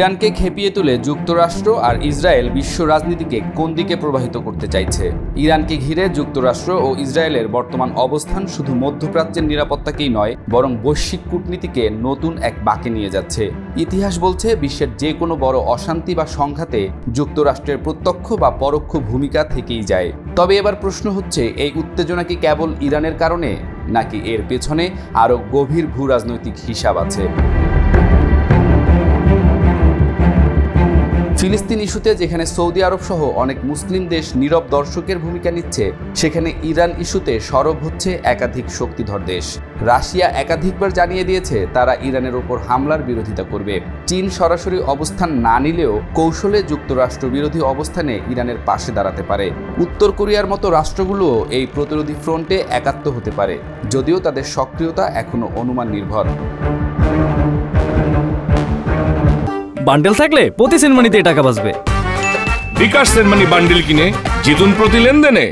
ইরানকে খেপিয়ে তুলে যুক্তরাষ্ট্র আর ইসরায়েল বিশ্ব রাজনীতিকে কোন দিকে প্রবাহিত করতে চাইছে? ইরানকে ঘিরে যুক্তরাষ্ট্র ও ইসরায়েলের বর্তমান অবস্থান শুধু মধ্যপ্রাচ্যের নিরাপত্তাকেই নয়, বরং বৈশ্বিক কূটনীতিকে নতুন এক বাঁকে নিয়ে যাচ্ছে। ইতিহাস বলছে বিশ্বের যে কোনো বড় অশান্তি বা সংঘাতে যুক্তরাষ্ট্রের প্রত্যক্ষ বা পরোক্ষ ভূমিকা থেকেই যায়। তবে এবার প্রশ্ন হচ্ছে, এই উত্তেজনা কি কেবল ইরানের কারণে, নাকি এর পেছনে আরও গভীর ভূ রাজনৈতিক হিসাব আছে? ফিলিস্তিন ইস্যুতে যেখানে সৌদি আরব সহ অনেক মুসলিম দেশ নীরব দর্শকের ভূমিকা নিচ্ছে, সেখানে ইরান ইস্যুতে সরব হচ্ছে একাধিক শক্তিধর দেশ। রাশিয়া একাধিকবার জানিয়ে দিয়েছে তারা ইরানের ওপর হামলার বিরোধিতা করবে। চীন সরাসরি অবস্থান না নিলেও কৌশলে যুক্তরাষ্ট্র বিরোধী অবস্থানে ইরানের পাশে দাঁড়াতে পারে। উত্তর কোরিয়ার মতো রাষ্ট্রগুলোও এই প্রতিরোধী ফ্রন্টে একাত্ম হতে পারে, যদিও তাদের সক্রিয়তা এখনো অনুমান নির্ভর। বান্ডেল থাকলে প্রতি সেনমানিতে টাকা বাঁচবে। বিকাশ সেনমানি বান্ডেল কিনে জিতুন প্রতি লেনদেনে।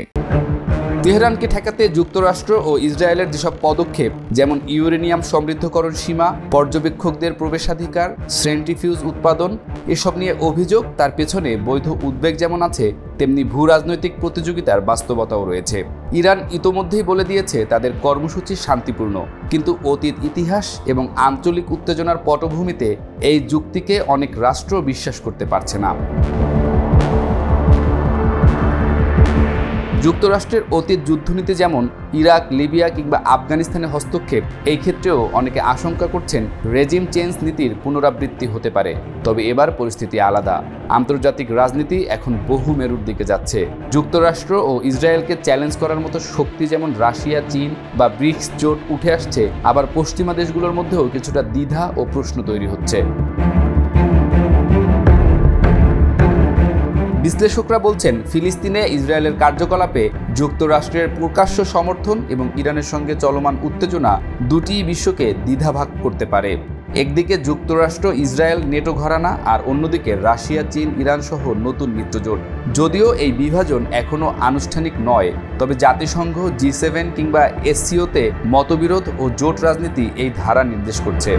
তেহরানকে ঠেকাতে যুক্তরাষ্ট্র ও ইসরায়েলের যেসব পদক্ষেপ, যেমন ইউরেনিয়াম সমৃদ্ধকরণ সীমা, পর্যবেক্ষকদের প্রবেশাধিকার, সেন্ট্রিফিউজ উৎপাদন, এসব নিয়ে অভিযোগ, তার পেছনে বৈধ উদ্বেগ যেমন আছে, তেমনি ভূ রাজনৈতিক প্রতিযোগিতার বাস্তবতাও রয়েছে। ইরান ইতোমধ্যেই বলে দিয়েছে তাদের কর্মসূচি শান্তিপূর্ণ, কিন্তু অতীত ইতিহাস এবং আঞ্চলিক উত্তেজনার পটভূমিতে এই যুক্তিকে অনেক রাষ্ট্র বিশ্বাস করতে পারছে না। যুক্তরাষ্ট্রের অতীত যুদ্ধনীতি যেমন ইরাক, লিবিয়া কিংবা আফগানিস্তানে হস্তক্ষেপ, এই ক্ষেত্রেও অনেকে আশঙ্কা করছেন রেজিম চেঞ্জ নীতির পুনরাবৃত্তি হতে পারে। তবে এবার পরিস্থিতি আলাদা। আন্তর্জাতিক রাজনীতি এখন বহু মেরুর দিকে যাচ্ছে। যুক্তরাষ্ট্র ও ইসরায়েলকে চ্যালেঞ্জ করার মতো শক্তি যেমন রাশিয়া, চীন বা ব্রিক্স জোট উঠে আসছে, আবার পশ্চিমা দেশগুলোর মধ্যেও কিছুটা দ্বিধা ও প্রশ্ন তৈরি হচ্ছে। বিশ্লেষকরা বলছেন, ফিলিস্তিনে ইসরায়েলের কার্যকলাপে যুক্তরাষ্ট্রের প্রকাশ্য সমর্থন এবং ইরানের সঙ্গে চলমান উত্তেজনা দুটিই বিশ্বকে দ্বিধাভাগ করতে পারে। একদিকে যুক্তরাষ্ট্র ইসরায়েল নেটো ঘরানা, আর অন্যদিকে রাশিয়া, চীন, ইরান সহ নতুন মিত্রজোট। যদিও এই বিভাজন এখনও আনুষ্ঠানিক নয়, তবে জাতিসংঘ, G7 কিংবা SCO-তে মতবিরোধ ও জোট রাজনীতি এই ধারা নির্দেশ করছে।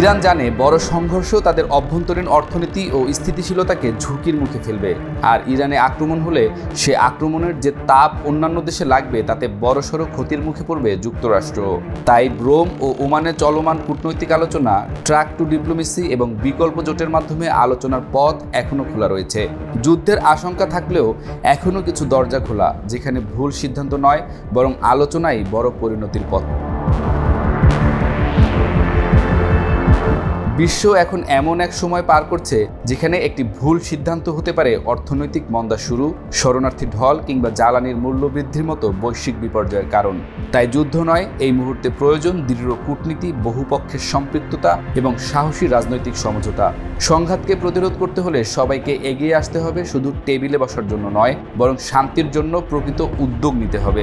ইরান জানে বড় সংঘর্ষ তাদের অভ্যন্তরীণ অর্থনীতি ও স্থিতিশীলতাকে ঝুঁকির মুখে ফেলবে, আর ইরানে আক্রমণ হলে সে আক্রমণের যে তাপ অন্যান্য দেশে লাগবে, তাতে বড়সড় ক্ষতির মুখে পড়বে যুক্তরাষ্ট্র। তাই রোম ও ওমানে চলমান কূটনৈতিক আলোচনা, ট্র্যাক টু ডিপ্লোমেসি এবং বিকল্প জোটের মাধ্যমে আলোচনার পথ এখনও খোলা রয়েছে। যুদ্ধের আশঙ্কা থাকলেও এখনও কিছু দরজা খোলা, যেখানে ভুল সিদ্ধান্ত নয়, বরং আলোচনাই বড় পরিণতির পথ। বিশ্ব এখন এমন এক সময় পার করছে যেখানে একটি ভুল সিদ্ধান্ত হতে পারে অর্থনৈতিক মন্দা শুরু, শরণার্থী ঢল কিংবা জ্বালানির মূল্য বৃদ্ধির মতো বৈশ্বিক বিপর্যয়ের কারণ। তাই যুদ্ধ নয়, এই মুহূর্তে প্রয়োজন দৃঢ় কূটনীতি, বহুপক্ষের সম্পৃক্ততা এবং সাহসী রাজনৈতিক সমঝোতা। সংঘাতকে প্রতিরোধ করতে হলে সবাইকে এগিয়ে আসতে হবে, শুধু টেবিলে বসার জন্য নয়, বরং শান্তির জন্য প্রকৃত উদ্যোগ নিতে হবে।